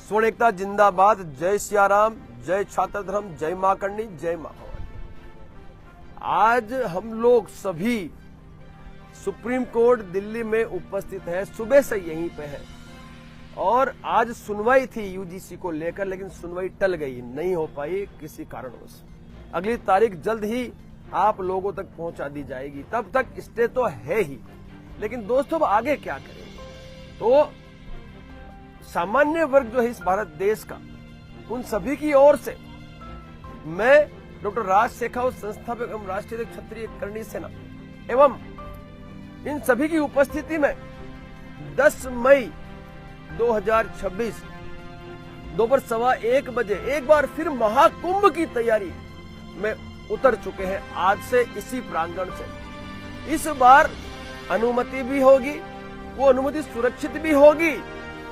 स्वर्ण एकता जिंदाबाद। जय सियाराम, जय छात्र धर्म, जय मां करणी, जय मां भवानी। आज हम लोग सभी सुप्रीम कोर्ट दिल्ली में उपस्थित है, सुबह से यहीं पे है और आज सुनवाई थी यूजीसी को लेकर, लेकिन सुनवाई टल गई, नहीं हो पाई किसी कारणवश। अगली तारीख जल्द ही आप लोगों तक पहुंचा दी जाएगी, तब तक स्टे तो है ही। लेकिन दोस्तों, अब आगे क्या करेंगे? तो सामान्य वर्ग जो है इस भारत देश का, उन सभी की ओर से मैं डॉक्टर राज शेखावत, संस्थापक एवं राष्ट्रीय क्षत्रिय करणी सेना एवं इन सभी की उपस्थिति में 10 मई 2026 दोपहर 1:15 बजे एक बार फिर महाकुंभ की तैयारी में उतर चुके हैं। आज से इसी प्रांगण से इस बार अनुमति भी होगी, वो अनुमति सुरक्षित भी होगी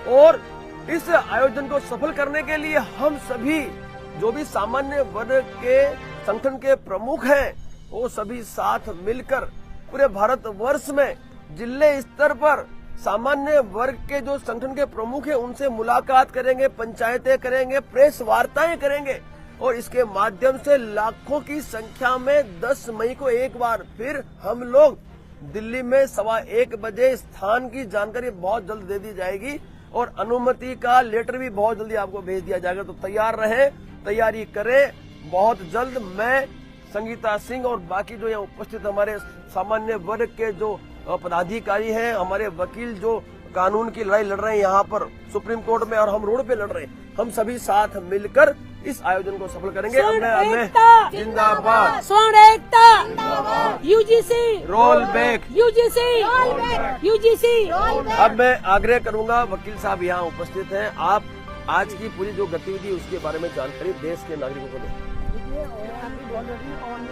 और इस आयोजन को सफल करने के लिए हम सभी जो भी सामान्य वर्ग के संगठन के प्रमुख हैं, वो सभी साथ मिलकर पूरे भारतवर्ष में जिले स्तर पर सामान्य वर्ग के जो संगठन के प्रमुख हैं उनसे मुलाकात करेंगे, पंचायतें करेंगे, प्रेस वार्ताएं करेंगे और इसके माध्यम से लाखों की संख्या में 10 मई को एक बार फिर हम लोग दिल्ली में 1:15 बजे स्थान की जानकारी बहुत जल्द दे दी जाएगी और अनुमति का लेटर भी बहुत जल्दी आपको भेज दिया जाएगा। तो तैयार रहें, तैयारी करें। बहुत जल्द मैं, संगीता सिंह और बाकी जो यहाँ उपस्थित हमारे सामान्य वर्ग के जो पदाधिकारी हैं, हमारे वकील जो कानून की लड़ाई लड़ रहे हैं यहाँ पर सुप्रीम कोर्ट में और हम रोड पे लड़ रहे हैं, हम सभी साथ मिलकर इस आयोजन को सफल करेंगे। जिंदाबाद, स्वर्ण एकता, यूजीसी रोल बैक, यूजीसी। अब मैं आग्रह करूंगा, वकील साहब यहाँ उपस्थित हैं, आप आज की पूरी जो गतिविधि उसके बारे में जानकारी देश के नागरिकों को दें।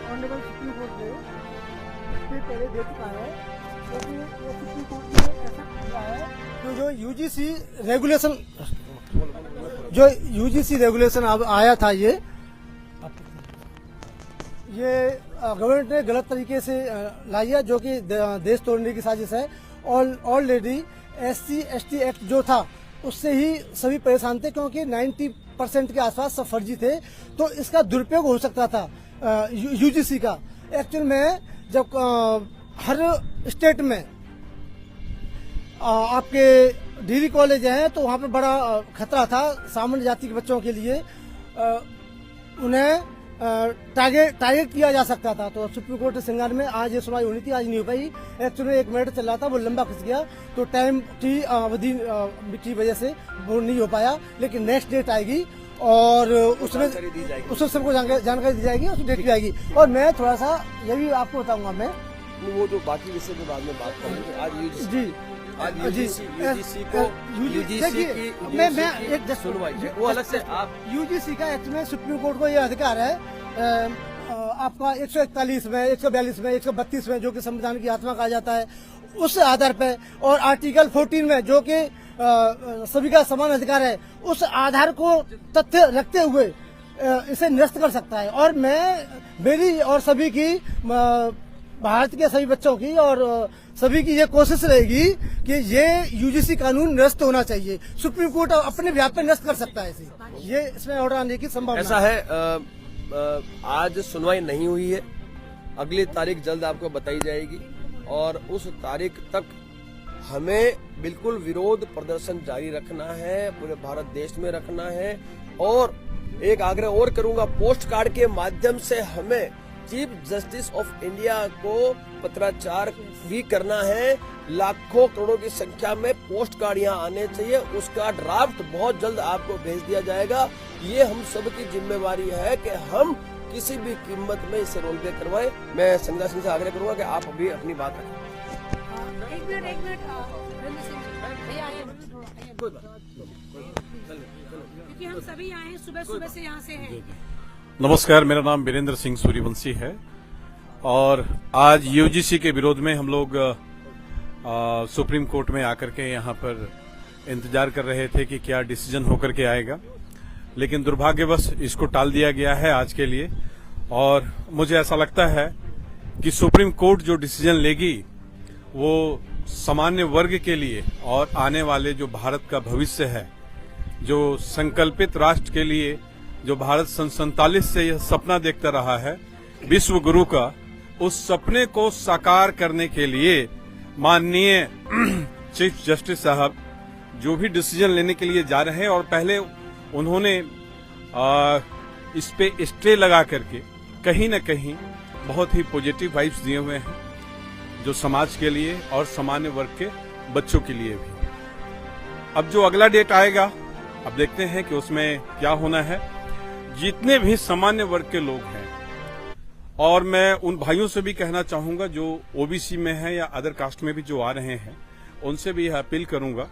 ऑनरेबल सुप्रीम कोर्ट ने इससे पहले दे चुका है, क्योंकि सुप्रीम कोर्ट ने ऐसा किया है कि जो यूजीसी रेगुलेशन अब आया था, ये गवर्नमेंट ने गलत तरीके से लाई है, जो कि देश तोड़ने की साजिश है। ऑलरेडी SC/ST एक्ट जो था उससे ही सभी परेशान थे, क्योंकि 90% के आसपास सब फर्जी थे, तो इसका दुरुपयोग हो सकता था यूजीसी का। एक्चुअल में जब हर स्टेट में आपके डिग्री कॉलेज हैं तो वहाँ पे बड़ा खतरा था सामान्य जाति के बच्चों के लिए, उन्हें टारगेट किया जा सकता था। तो सुप्रीम कोर्ट संज्ञान में आज ये सुनवाई होनी थी, आज नहीं हो पाई। एक्चुअली में 1 मिनट चल रहा था, वो लंबा खिंच गया, तो टाइम की अवधि की वजह से वो नहीं हो पाया। लेकिन नेक्स्ट डेट आएगी और उसमें सबको जानकारी दी जाएगी, उसमें डेट भी आएगी। और मैं थोड़ा सा ये भी आपको बताऊंगा, मैं वो जो बाकी विषय के बाद में बात करेंगे। आज यूजीसी वो अलग से आप यूजीसी का एक्ट में सुप्रीम कोर्ट को यह अधिकार है, आपका 141 में, 142 में, 132 में, जो कि संविधान की आत्मा कहा जाता है, उस आधार पर, और आर्टिकल 14 में जो कि सभी का समान अधिकार है, उस आधार को तथ्य रखते हुए इसे निरस्त कर सकता है। और मेरी और सभी की, भारत के सभी बच्चों की और सभी की ये कोशिश रहेगी कि ये यूजीसी कानून निरस्त होना चाहिए। सुप्रीम कोर्ट अपने व्याप पे निरस्त कर सकता है इसे, ये इसमें ऑर्डर आने की संभावना ऐसा है। आज सुनवाई नहीं हुई है, अगली तारीख जल्द आपको बताई जाएगी और उस तारीख तक हमें बिल्कुल विरोध प्रदर्शन जारी रखना है, पूरे भारत देश में रखना है। और एक आग्रह और करूंगा, पोस्ट कार्ड के माध्यम से हमें चीफ जस्टिस ऑफ इंडिया को पत्राचार भी करना है। लाखों करोड़ों की संख्या में पोस्ट कार्ड यहाँ आने चाहिए, उसका ड्राफ्ट बहुत जल्द आपको भेज दिया जाएगा। ये हम सब की जिम्मेवारी है कि हम किसी भी कीमत में इसे रोल बैक करवाएं। मैं संगीता सिंह से आग्रह करूंगा कि आप अभी अपनी बात रखें। एक मिनट क्योंकि हम सभी आए हैं, सुबह से यहाँ से हैं। नमस्कार, मेरा नाम वीरेंद्र सिंह सूर्यवंशी है और आज यूजीसी के विरोध में हम लोग सुप्रीम कोर्ट में आकर के यहाँ पर इंतजार कर रहे थे कि क्या डिसीजन होकर के आएगा, लेकिन दुर्भाग्यवश इसको टाल दिया गया है आज के लिए। और मुझे ऐसा लगता है कि सुप्रीम कोर्ट जो डिसीजन लेगी वो सामान्य वर्ग के लिए और आने वाले जो भारत का भविष्य है जो संकल्पित राष्ट्र के लिए जो भारत सन 47 से यह सपना देखता रहा है विश्व गुरु का, उस सपने को साकार करने के लिए माननीय चीफ जस्टिस साहब जो भी डिसीजन लेने के लिए जा रहे हैं, और पहले उन्होंने इस पे स्टे लगा करके कहीं न कहीं बहुत ही पॉजिटिव वाइब्स दिए हुए हैं, जो समाज के लिए और सामान्य वर्ग के बच्चों के लिए भी। अब जो अगला डेट आएगा, अब देखते हैं कि उसमें क्या होना है। जितने भी सामान्य वर्ग के लोग हैं, और मैं उन भाइयों से भी कहना चाहूंगा जो ओबीसी में हैं या अदर कास्ट में भी जो आ रहे हैं, उनसे भी यह अपील करूंगा,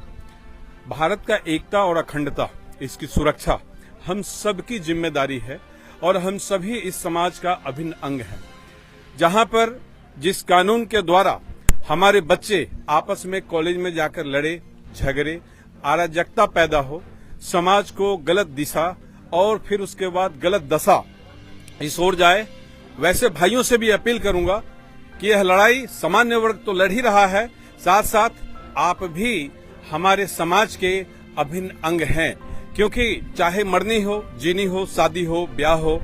भारत का एकता और अखंडता, इसकी सुरक्षा हम सबकी जिम्मेदारी है और हम सभी इस समाज का अभिन्न अंग है। जहां पर जिस कानून के द्वारा हमारे बच्चे आपस में कॉलेज में जाकर लड़े झगड़े, अराजकता पैदा हो, समाज को गलत दिशा और फिर उसके बाद गलत दशा इस ओर जाए, वैसे भाइयों से भी अपील करूंगा कि यह लड़ाई सामान्य वर्ग तो लड़ ही रहा है, साथ साथ आप भी हमारे समाज के अभिन्न अंग हैं, क्योंकि चाहे मरनी हो, जीनी हो, शादी हो, ब्याह हो,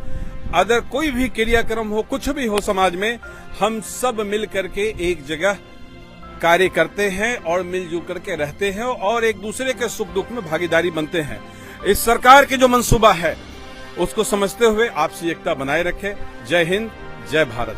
अदर कोई भी क्रियाक्रम हो, कुछ भी हो समाज में, हम सब मिल करके एक जगह कार्य करते हैं और मिलजुल करके रहते हैं और एक दूसरे के सुख दुख में भागीदारी बनते हैं। इस सरकार की जो मंसूबा है उसको समझते हुए आपसी एकता बनाए रखें। जय हिंद, जय भारत।